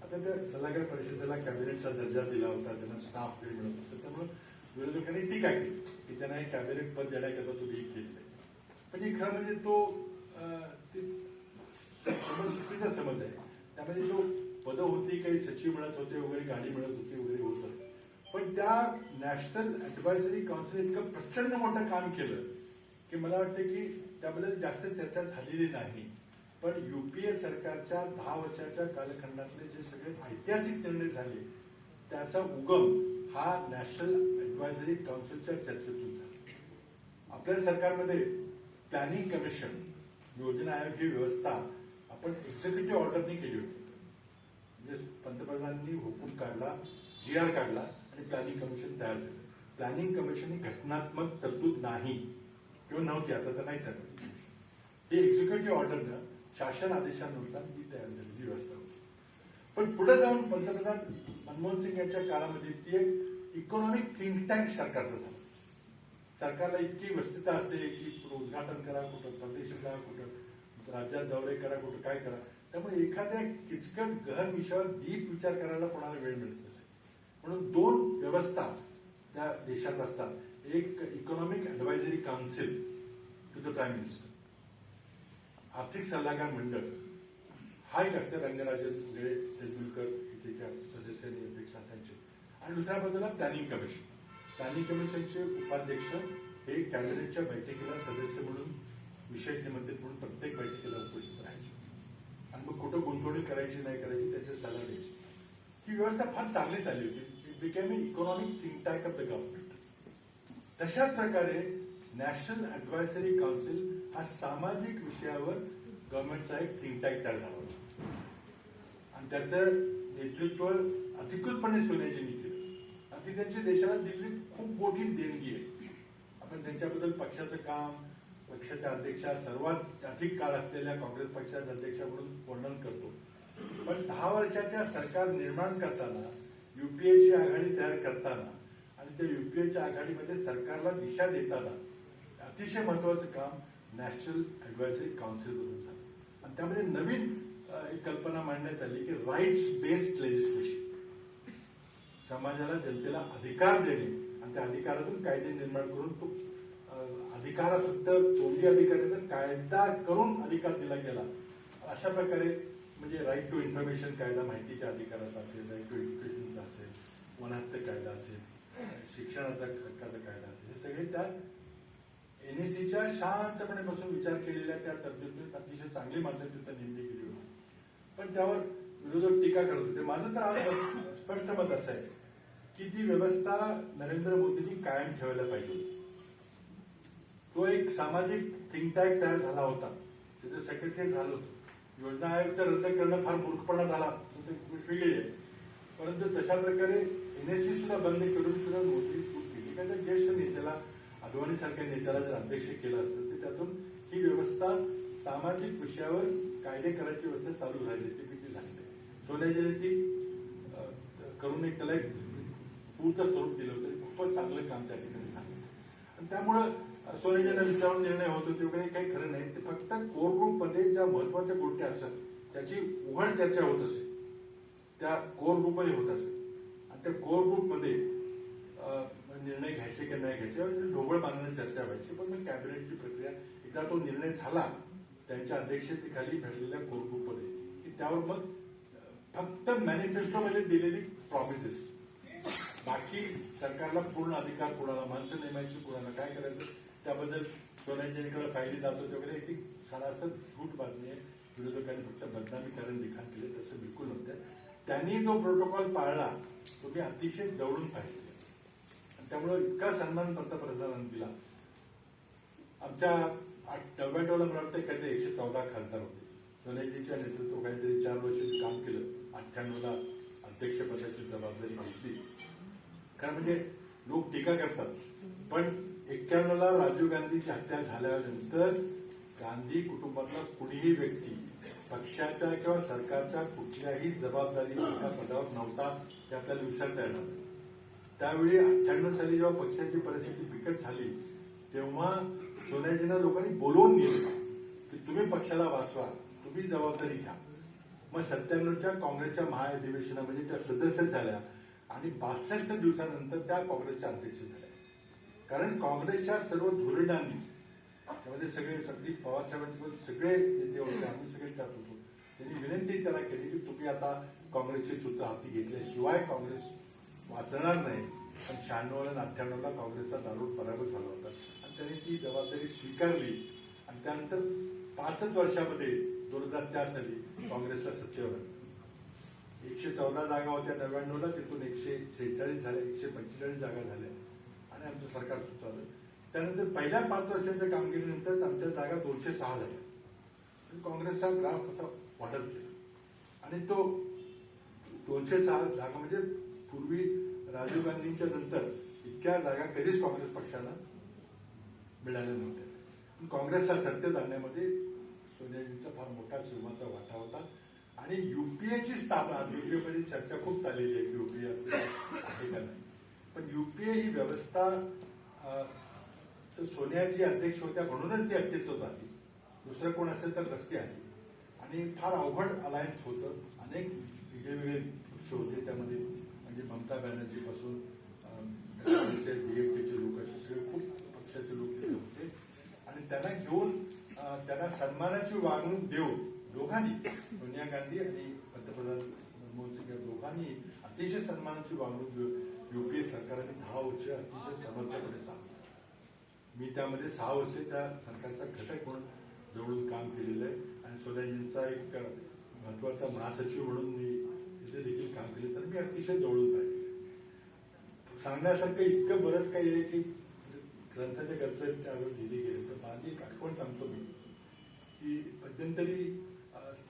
आता त्या सल्लागार परिषदेला कॅबिनेटचा दर्जा दिला होता, त्यांना स्टाफ वेळ मिळत होता. त्यामुळे विरोधकांनी टीका केली की त्यांना हे कॅबिनेट पद देण्याकरता तुम्ही केलेलं आहे. पण हे खरं म्हणजे तो चुकीचा समज आहे. त्यामध्ये तो पदं होती, काही सचिव मिळत होते वगैरे, गाडी मिळत होती वगैरे होतं. पण त्या नॅशनल ऍडव्हायझरी काउन्सिल इतकं प्रचंड मोठं काम केलं की मला वाटतं की त्याबद्दल जास्त चर्चा झालेली नाही. पण युपीए सरकारच्या 10 वर्षाच्या कालखंडातले जे सगळे ऐतिहासिक निर्णय झाले त्याचा उगम हा नॅशनल ऍडव्हायझरी काउन्सिलच्या चर्चेतून झाला. आपल्या सरकारमध्ये प्लॅनिंग कमिशन, योजना आयोग ही व्यवस्था आपण एक्झिक्युटिव्ह ऑर्डरनी केली होती. म्हणजे पंतप्रधानांनी हुकूम काढला, GR काढला आणि प्लॅनिंग कमिशन तयार झालं. प्लॅनिंग कमिशन ही घटनात्मक तरतूद नाही किंवा नव्हती, आता तर नाहीच आहे. ही एक्झिक्युटिव्ह ऑर्डरनं, शासन आदेशानुसार ही तयार झालेली व्यवस्था होती. पण पुढे जाऊन पंतप्रधान मनमोहन सिंग यांच्या काळामध्ये ती एक इकॉनॉमिक थिंक टँक सरकारचं झालं. सरकारला इतकी व्यस्तता असते की कुठं उद्घाटन करा, कुठं परदेशात जा, कुठं राज्यात दौरे करा, कुठं काय करा. त्यामुळे एखाद्या किचकट गहन विषयावर डीप विचार करायला कोणाला वेळ मिळत नसे. म्हणून 2 व्यवस्था त्या देशात असतात. एक economic advisory council to the prime minister, आर्थिक सल्लागार मंडळ हा एक असते, रंगराजन तेंडुलकर त्याच्या सदस्य आणि अध्यक्ष असायचे. आणि दुसऱ्या बाजूला प्लॅनिंग कमिशन. प्लॅनिंग कमिशनचे उपाध्यक्ष हे कॅबिनेटच्या बैठकीला सदस्य म्हणून, विशेष निमंत्रित म्हणून प्रत्येक बैठकीला उपस्थित राहायचे आणि मग कुठं गुंतवणूक करायची नाही करायची त्याचे सल्ला द्यायची. ही व्यवस्था फार चांगली चालली होती. It became economic think tank of the government. तशाच प्रकारे नॅशनल ऍडव्हायझरी काउन्सिल हा सामाजिक विषयावर गव्हर्नमेंटचा एक थिंक टँक तयार झाला होता आणि त्याचं नेतृत्व अधिकृतपणे सोनियाजींनी केलं. आणि ती त्यांची देशाला दिलेली खूप मोठी देणगी आहे. आपण त्यांच्याबद्दल पक्षाचं काम, पक्षाच्या अध्यक्षा, सर्वात अधिक काळ असलेल्या काँग्रेस पक्षाच्या अध्यक्षा म्हणून वर्णन करतो. पण 10 वर्षाच्या सरकार निर्माण करताना, युपीएची आघाडी तयार करताना आणि त्या युपीएच्या आघाडीमध्ये सरकारला दिशा देताना अतिशय महत्वाचं काम नॅशनल ॲडव्हायझरी काउन्सिलमधून झालं. आणि त्यामध्ये नवीन एक कल्पना मांडण्यात आली की राईट्स बेस्ड लेजिस्लेशन, समाजाला जनतेला अधिकार देणे आणि त्या अधिकारातून कायदे निर्माण करून तो अधिकार फक्त तोंडी अधिकार नाही तर कायदा करून अधिकार दिला गेला. अशा प्रकारे म्हणजे राईट टू इन्फॉर्मेशन कायदा माहितीच्या अधिकाराचा असेल, राईट टू एज्युकेशनचा असेल, वनहक्क कायदा असेल, शिक्षणाचा हक्काचा कायदा असेल, हे सगळे त्या NACच्या शांतपणे बसून विचार केलेल्या त्या तरतुदीत अतिशय चांगली माणसं तिथं नेमली गेली होती. पण त्यावर विरोधक टीका करत होते. माझं तर आज स्पष्ट मत असं आहे की ती व्यवस्था नरेंद्र मोदींनी कायम ठेवायला पाहिजे होती. तो एक सामाजिक थिंक टँक तयार झाला होता, त्याचं सेक्रेटरी झालं होतं. योजना आयोग तर रद्द करणं फार मूर्खपणा झाला, गोष्ट वेगळी आहे. परंतु तशा प्रकारे NAC सुद्धा बंद करून सुद्धा मोदी चूक केली. कारण त्या ज्येष्ठ नेत्याला, अडवाणी सारख्या नेत्याला जर अध्यक्ष केलं असतं तर त्यातून ही व्यवस्था सामाजिक विषयावर कायदे करायची व्यवस्था चालू राहिली असती, किती झाली. सोनियाजीने ती करून एक त्याला एक पूर्त स्वरूप दिलं होतं. खूपच चांगलं काम त्या ठिकाणी झालं. आणि त्यामुळं सोनियाजींना विचारून निर्णय होतो तेवढे काही खरं नाही. ते फक्त कोर ग्रुप मध्ये ज्या महत्वाच्या गोष्टी असतात त्याची उघड चर्चा होत असे, त्या कोर ग्रुपमध्ये होत असे. आणि त्या कोर ग्रुपमध्ये निर्णय घ्यायचे की नाही घ्यायचे ढोबळ बांधण्याची चर्चा व्हायची. पण मग कॅबिनेटची प्रक्रिया एकदा तो निर्णय झाला त्यांच्या अध्यक्षतेखाली भेटलेल्या कोर ग्रुपमध्ये की त्यावर मग फक्त मॅनिफेस्टोमध्ये दिलेली प्रॉमिसेस, बाकी सरकारला पूर्ण अधिकार, कोणाला माणसं नेमायची, कोणाला काय करायचं त्याबद्दल सोनियाजींकडे फायली जातो वगैरे एक सरासर झूट बातमी आहे. विरोधकांनी फक्त बदनामीकरण लिखाण केले, तसं बिलकुल नव्हतं. त्यांनी जो प्रोटोकॉल पाळला तो मी अतिशय जवळून पाहिजे. आणि त्यामुळे इतका सन्मान पंतप्रधानांनी दिला. आमच्या 99ला मला वाटतं काहीतरी 114 खासदार होते. सोनियाजींच्या नेतृत्व काहीतरी 4 वर्ष काम केलं. 98ला अध्यक्षपदाची जबाबदारी घेतली. कारण म्हणजे लोक टीका करतात, पण 91ला राजीव गांधीची हत्या झाल्यानंतर गांधी कुटुंबातला कुणीही व्यक्ती पक्षाच्या किंवा सरकारच्या कुठल्याही जबाबदारीच्या पदावर नव्हता हे आपल्याला विसरता येणार. त्यावेळी 98 साली जेव्हा पक्षाची परिस्थिती बिकट झाली तेव्हा सोनियाजींना लोकांनी बोलवून दिलं की तुम्ही पक्षाला वाचवा, तुम्ही जबाबदारी घ्या. मग 97च्या काँग्रेसच्या महाअधिवेशनामध्ये त्या सदस्य झाल्या आणि 62 दिवसानंतर त्या काँग्रेसच्या अध्यक्ष झाल्या. कारण काँग्रेसच्या सर्व धोरणांनी त्यामध्ये सगळे अगदी पवारसाहेबांचे सगळे नेते होते, आम्ही सगळे त्यात होतो. त्यांनी विनंती त्याला केली की तुम्ही आता काँग्रेसचे सूत्र हाती घेतल्याशिवाय काँग्रेस वाचणार नाही. पण 96 आणि 98ला काँग्रेसचा दारूण पराभव झाला होता आणि त्यांनी ती जबाबदारी स्वीकारली. आणि त्यानंतर 5 वर्षामध्ये 2004 साली काँग्रेसला सत्तेवर आली. 114 जागा होत्या 99ला, तिथून 146 झाल्या, 145 जागा झाल्या आणि आमचं सरकार सुचवलं. त्यानंतर पहिल्या 5 वर्षाच्या कामगिरीनंतर आमच्या जागा 206 झाल्या. काँग्रेसचा ग्राफ असा वाढत गेला आणि तो 206 जागा म्हणजे पूर्वी राजीव गांधींच्या नंतर इतक्या जागा कधीच काँग्रेस पक्षाला मिळाल्या नव्हत्या. काँग्रेसला सत्तेत आणण्यामध्ये सोनियाजींचा फार मोठा सिंहाचा वाटा होता. आणि UPAची स्थापना, UPAमध्ये चर्चा खूप चाललेली आहे की UPA असं आहे का नाही, पण UPA ही व्यवस्था सोनियाजी अध्यक्ष होत्या म्हणूनच ती अस्तित्वात आली. दुसरं कोण असेल तर नसती आली. आणि फार अवघड अलायन्स होतं. अनेक वेगवेगळे पक्ष होते त्यामध्ये, म्हणजे ममता बॅनर्जी पासून DFPचे लोक असे सगळे खूप पक्षाचे लोक तिथे होते. आणि त्यांना घेऊन त्यांना सन्मानाची वागणूक देऊन दोघांनी, सोनिया गांधी आणि पंतप्रधान मनमोहन सिंग या दोघांनी अतिशय सन्मानाची वागणूक UPA सरकारने 10 वर्ष अतिशय समर्थपणे चालवलं. मी त्यामध्ये 6 वर्ष त्या सरकारचा घटक म्हणून जवळून काम केलेलं आहे. आणि सोनियाजींचा एक महत्वाचा महासचिव म्हणून मी तिथे देखील काम केलं, तर मी अतिशय जवळून पाहिजे. सांगण्यासारखं इतकं बरंच काही आहे की ग्रंथाच्या गरज त्यावर लिहिली गेली. तर माझी एक आठवण सांगतो मी की मध्यंतरी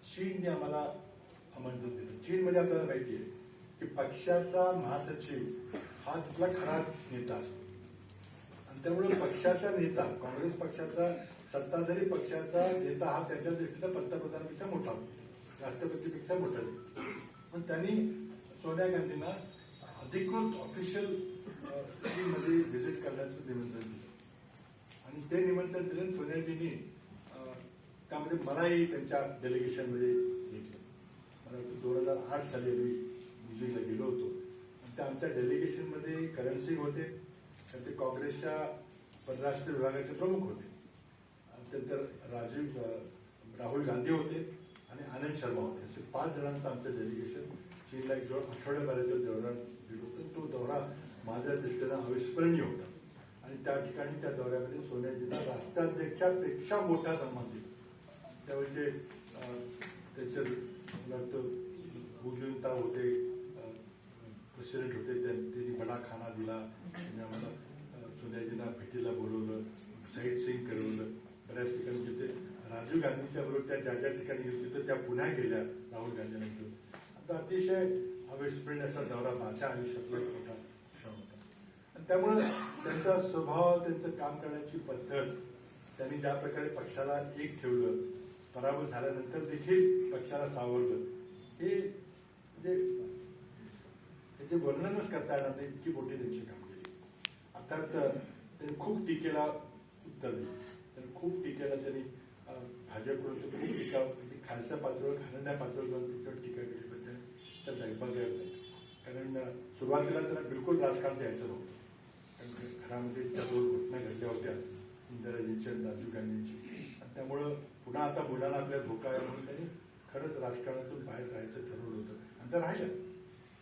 चीनने आम्हाला आमंत्रण दिलं. चीनमध्ये आपल्याला माहिती आहे की पक्षाचा महासचिव हा तिथला खरा नेता असतो. आणि त्यामुळे पक्षाचा नेता, काँग्रेस पक्षाचा सत्ताधारी पक्षाचा नेता हा त्याच्या दृष्टीनं पंतप्रधानापेक्षा मोठा होतो, राष्ट्रपतीपेक्षा मोठा होतो. पण त्यांनी सोनिया गांधींना अधिकृत ऑफिशियल मध्ये व्हिजिट करण्याचं निमंत्रण दिलं. आणि ते निमंत्रण दिलं. सोनियाजींनी त्यामध्ये मलाही त्यांच्या डेलिगेशनमध्ये घेतलं. मला 2008 साली मी बीजिंगला गेलो होतो. आणि त्या आमच्या डेलिगेशनमध्ये करण सिंग होते, तर ते काँग्रेसच्या परराष्ट्र विभागाचे प्रमुख होते. त्यानंतर राहुल गांधी होते आणि आनंद शर्मा होते. असे 5 जणांचं आमचं डेलिगेशन चीनला एक आठवड्याभराच्या दौऱ्यात गेलो होतो. तो दौरा माझ्या दृष्टीनं अविस्मरणीय होता. आणि त्या ठिकाणी त्या दौऱ्यामध्ये सोनियाजींना राष्ट्राध्यक्षापेक्षा मोठा सन्मान दिला. त्यावेळेचे त्याचे हुजुनता होते, प्रेसिडेंट होते, त्यांनी बडा खाना दिला. त्यांनी आम्हाला सोनियाजींना भेटीला बोलवलं, साईट सीइंग करवलं. बऱ्याच ठिकाणी जिथे राजीव गांधीच्या बरोबर त्या ज्या ज्या ठिकाणी गेली तिथं त्या पुन्हा गेल्या राहुल गांधीनंतर. आता अतिशय अविस्मरणीय असा दौरा माझ्या आयुष्यातला एक मोठा क्षण होता. आणि त्यामुळे त्यांचा स्वभाव, त्यांचं काम करण्याची पद्धत, त्यांनी ज्या प्रकारे पक्षाला एक ठेवलं, पराभव झाल्यानंतर देखील पक्षाला सावरलं, हे म्हणजे त्याचे वर्णनच करता येणार नाही, इतकी मोठी त्यांची कामगिरी. अर्थात त्यांनी खूप टीकेला उत्तर दिलं. त्यांनी खूप टीकेला त्यांनी भाजपकडून खूप टीका, खालच्या पातळीवर घालण्या पातळीवर जाऊन त्याच्यावर टीका केली पाहिजे. तर बघायला नाही, कारण सुरुवातीला त्यांना बिलकुल राजकारण द्यायचं नव्हतं. कारण घरामध्ये त्या 2 घटना घडल्या होत्या, इंदिराजींची आणि राजीव गांधींची. आणि त्यामुळं पुन्हा आता मुलांना आपल्या धोका आहे म्हणून त्यांनी खरंच राजकारणातून बाहेर राहायचं ठरवलं होतं. आणि ते राहिलं.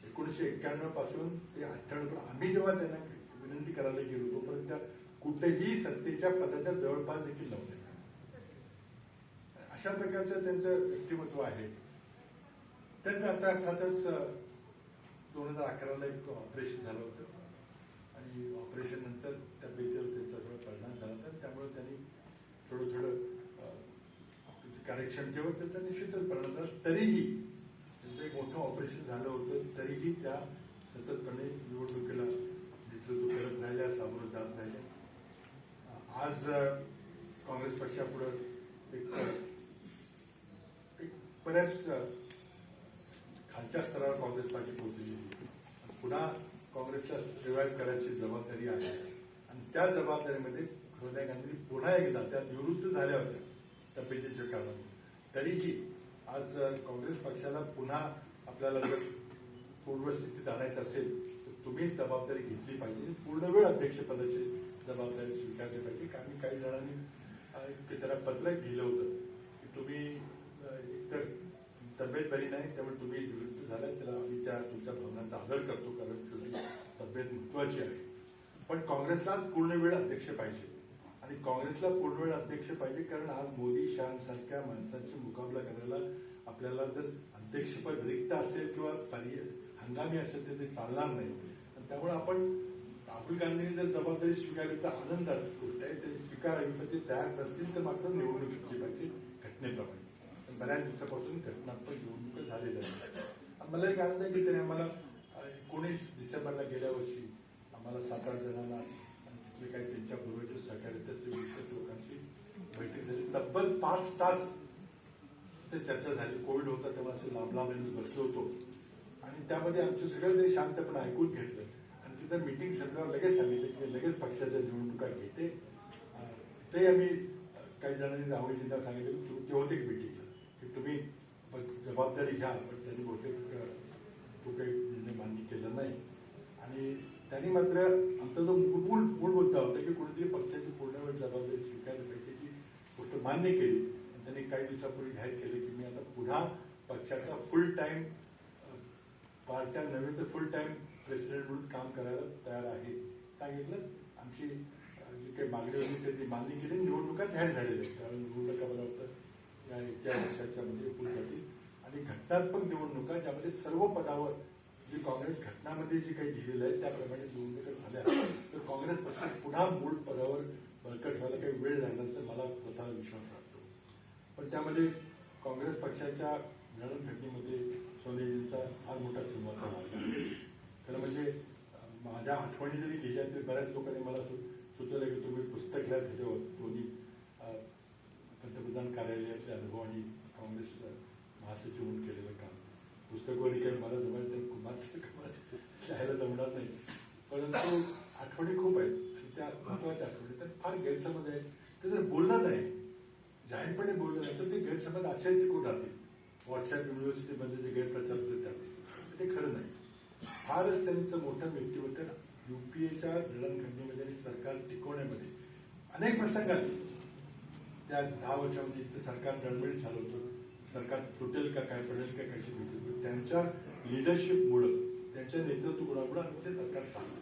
1991 पासून ते 98 आम्ही जेव्हा त्यांना विनंती करायला गेलो तोपर्यंत त्या कुठेही सत्तेच्या पदाच्या जवळपास देखील नव्हते. अशा प्रकारचं त्यांचं व्यक्तिमत्व आहे. त्यांचं आता अर्थातच 2011ला एक ऑपरेशन झालं होतं. आणि ऑपरेशन नंतर तब्येतीवर त्यांचा थोडा परिणाम झाला होता. त्यामुळे त्यांनी थोडं कार्यक्षमतेवर त्याचा निश्चितच परिणाम झाला. तरीही त्यांचं एक मोठं ऑपरेशन झालं होतं, तरीही त्या सततपणे निवडणुकीला नेतृत्व करत राहिल्या, सामोरं जात राहिल्या. आज काँग्रेस पक्षापुढं एक बऱ्याच खालच्या स्तरावर काँग्रेस पार्टी पोहोचलेली आहे. पुन्हा काँग्रेसला रिवाईव्ह करायची जबाबदारी आहे. आणि त्या जबाबदारीमध्ये सोनिया गांधी पुन्हा एकदा त्या निवृत्त झाल्या होत्या तब्येतीच्या कारणाने. तरीही आज काँग्रेस पक्षाला पुन्हा आपल्याला जर पूर्वस्थितीत आणायचं असेल तर तुम्हीच जबाबदारी घेतली पाहिजे. पूर्णवेळ अध्यक्षपदाची जबाबदारी स्वीकारली पाहिजे. कारण काही जणांनी त्याला पत्र लिहिलं होतं की तुम्ही एकतर तब्येत बरी नाही, त्यामुळे तुम्ही निवृत्त झाला, त्याला आम्ही त्या तुमच्या भावनांचा आदर करतो, कारण तुमची तब्येत महत्वाची आहे. पण काँग्रेसला पूर्णवेळ अध्यक्ष पाहिजे. आणि काँग्रेसला पूर्णवेळ अध्यक्ष पाहिजे कारण आज मोदी शहांसारख्या माणसांची मुकाबला करायला आपल्याला जर अध्यक्षपद रिक्त असेल किंवा हंगामी असेल तर ते चालणार नाही. आणि त्यामुळे आपण राहुल गांधींनी जर जबाबदारी स्वीकारली तर आनंदात गोष्ट आहे, ते स्वीकारावी. तर ते तयार नसतील तर मात्र निवडणूक घेतली पाहिजे घटनेप्रमाणे. पण बऱ्याच दिवसापासून घटनात्मक निवडणूक झालेल्या आहेत. मला एक आनंद आहे की त्याने आम्हाला 19 डिसेंबरला गेल्या वर्षी आम्हाला 7-8 जणांना तिथले काही त्यांच्या पूर्वचे सहकारी त्यातले 20 लोकांची बैठक झाली. तब्बल 5 तास तिथे चर्चा झाली. कोविड होता तेव्हा असं लांब बसलो होतो. आणि त्यामध्ये आमचे सगळे ते शांतपणे ऐकून घेतलं. आणि तिथं मिटिंग संदर्भात लगेच सांगितलं की लगेच पक्षाच्या निवडणुका घेते. ते आम्ही काही जणांनी राहुलजींना सांगितलं ते होते की मिटिंगला की तुम्ही जबाबदारी घ्या. पण त्यांनी बहुतेक तो काही निर्णय मान्य केला नाही. आणि त्यांनी मात्र आमचा जो मूळ मुद्दा होता की कुठेतरी पक्षाची पूर्णवेळ जबाबदारी स्वीकारली पाहिजे ती गोष्ट मान्य केली. त्यांनी काही दिवसापूर्वी जाहीर केलं की मी आता पुन्हा पक्षाचा फुल टाइम पार्ट टाइम नव्हे तर फुल टाइम प्रेसिडेंट म्हणून काम करायला तयार आहे सांगितलं. आमची जी काही मागणी होती ती मान्य केली. निवडणुका जाहीर झालेल्या आहेत. कारण निवडणुका मला वाटतं या वर्षाच्या मध्ये होऊन जातील. आणि घटनात्मक निवडणुका ज्यामध्ये सर्व पदावर जी काँग्रेस घटनामध्ये जी काही दिलेलं आहे त्याप्रमाणे निवडणुका झाल्या तर काँग्रेस पक्ष पुन्हा मूळ पदावर बळकट व्हायला काही वेळ लागण्याचा मला स्वतःला विश्वास वाटतो. पण त्यामध्ये काँग्रेस पक्षाच्या जडणघडणीमध्ये सोनियाजींचा फार मोठा सिंहाचा भाग आहे. खरं म्हणजे माझ्या आठवणी जरी लिहिल्या तरी बऱ्याच लोकांनी मला सुचवलं की तुम्ही पुस्तक लिहा त्याच्यावर दोन्ही पंतप्रधान कार्यालयाचे अनुभव आणि काँग्रेस महासचिव म्हणून केलेलं काम. पुस्तकावर काही मला जमणार तर कुमार लिहायला जमणार नाही. परंतु आठवणी खूप आहेत. त्या महत्वाच्या आठवणी तर फार गैरसमज आहे प्रामाणिकपणे बोललं नाही तर ते गैरसमज असेच टिकून राहतील. व्हॉट्सअप युनिव्हर्सिटीमध्ये जे गैरप्रचार होते त्यावेळी ते खरं नाही. फारच त्यांचं मोठं व्यक्तिमत्व युपीएच्या जडणघडणीमध्ये आणि सरकार टिकवण्यामध्ये अनेक प्रसंग आले. त्या 10 वर्षामध्ये इतकं सरकार डळमळीत झालं होतं. सरकार तुटेल का काय, पडेल का कशी भेटेल, त्यांच्या लिडरशिपमुळं, त्यांच्या नेतृत्व गुणामुळं ते सरकार चाललं.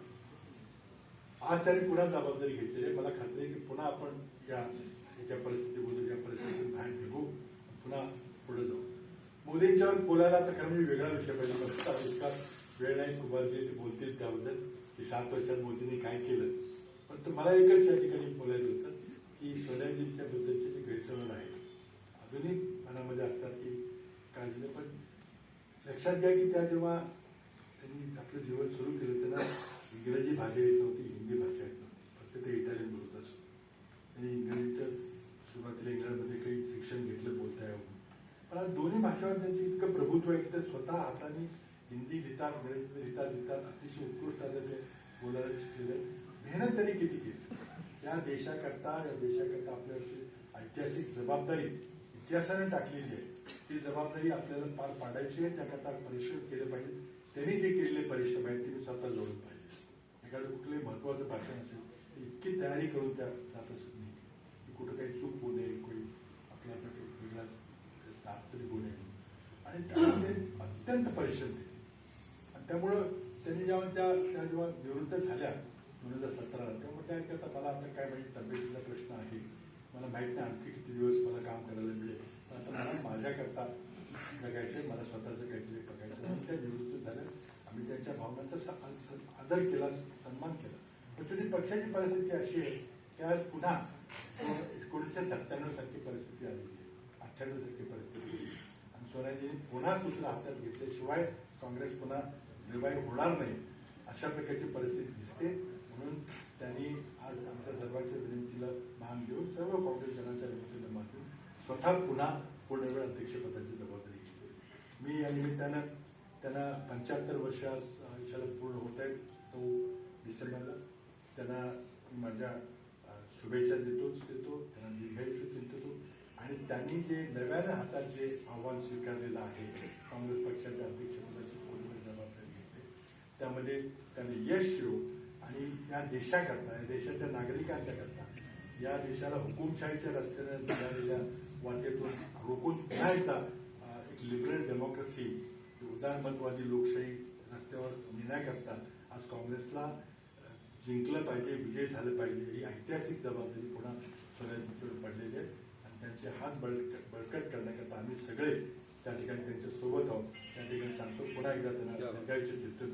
आज त्यांनी पुन्हा जबाबदारी घेतलेली आहे. मला खात्री आहे की पुन्हा आपण या परिस्थितीमधून या परिस्थितीतून बाहेर निघू, पुन्हा पुढे जाऊ. मोदींच्यावर बोलायला तर खरं मी वेगळा विषय पाहिजे. इतका वेळ नाही कुमारजी ते बोलतील त्याबद्दल की 7 वर्षात मोदींनी काय केलं. पण मला एकच या ठिकाणी बोलायचं होतं की सोनियाजींच्या बद्दलचे जे गैरसमज आहे अजूनही मनामध्ये असतात की काय दिलं. पण लक्षात घ्या की त्या जेव्हा त्यांनी आपलं जीवन सुरू केलं त्यांना इंग्रजी भाषा येत नव्हती, हिंदी भाषा येत नव्हती. फक्त ते इटालियन बोलत असो. त्यांनी इंग्रजीचं सुरुवातीला इंग्लंडमध्ये काही शिक्षण घेतलं बोलता यावं. पण आज दोन्ही भाषावर त्यांचे इतकं प्रभुत्व आहे की ते स्वतः हाताने हिंदी लिहितात, इंग्रजी लिहितात, अतिशय उत्कृष्ट आता ते बोलायला शिकलेले. मेहनत त्यांनी किती केली या देशाकरता आपल्यावरची ऐतिहासिक जबाबदारी इतिहासाने टाकलेली आहे. ती जबाबदारी आपल्याला पार पाडायची आहे. त्याकरता परिश्रम केले पाहिजे. त्यांनी जे केलेले परिश्रम आहेत ते मी स्वतः जोडून पाहिजे. एखादं कुठलंही महत्वाचं भाषण असेल तर इतकी तयारी करून त्या जात असत नाही की कुठं काही चूक होऊ नये, कोणी आपला वेगळाच अडचणी होऊ नये. आणि त्यामध्ये अत्यंत परिश्रम केले. आणि त्यामुळं त्यांनी जेव्हा त्या जेव्हा निवृत्त झाल्या 2017ला तेव्हा त्या करता मला आता काय माझी तब्येतीचा प्रश्न आहे, मला माहीत नाही आणखी किती दिवस मला काम करायला मिळेल. पण आता मला माझ्याकरता जगायचं, मला स्वतःचं काहीतरी बघायचं. म्हणून त्या निवृत्त झाल्या. आम्ही त्यांच्या भावनांचा आदर केला, सन्मान केला. पण तुम्ही पक्षाची परिस्थिती अशी आहे की आज पुन्हा 1997 सारखी परिस्थिती आली, 98 सारखी परिस्थिती. आणि सोनियाजींनी पुन्हा सूत्र हातात घेतल्याशिवाय काँग्रेस पुन्हा रिवाईव्ह होणार नाही अशा प्रकारची परिस्थिती दिसते. म्हणून त्यांनी आज आमच्या सर्वांच्या विनंतीला मान देऊन, सर्व काँग्रेस जनाच्या विनंतीला मान देऊन स्वतः पुन्हा पूर्णवेळ अध्यक्षपदाची जबाबदारी घेतली. मी या निमित्तानं त्यांना 75 वर्ष आयुष्याला पूर्ण होत आहेत. तो डिसेंबरला त्यांना माझ्या शुभेच्छा देतो. त्यांना दीर्घायुष्य चिंततो. आणि त्यांनी जे नव्यानं हातात जे आव्हान स्वीकारलेलं आहे, काँग्रेस पक्षाच्या अध्यक्षपदाची पूर्णवेळ जबाबदारी घेतली, त्यामध्ये त्यांनी यश येऊ आणि या देशाकरता, या देशाच्या नागरिकांच्या करता, या देशाला हुकुमशाहीच्या रस्त्याने निघालेल्या वाटेतून रोखून पुन्हा एकदा एक लिबरल डेमोक्रेसी, उदारमतवादी लोकशाही रस्त्यावर नेण्याकरता आज काँग्रेसला जिंकलं पाहिजे, विजय झालं पाहिजे. ही ऐतिहासिक जबाबदारी पुन्हा सोनियाजींवर पडलेली आहे. आणि त्यांचे हात बळकट करण्याकरता आम्ही सगळे त्या ठिकाणी त्यांच्या सोबत आहोत. त्या ठिकाणी सांगतो पुन्हा एकदा त्यांना दीर्घायुष्य देतो.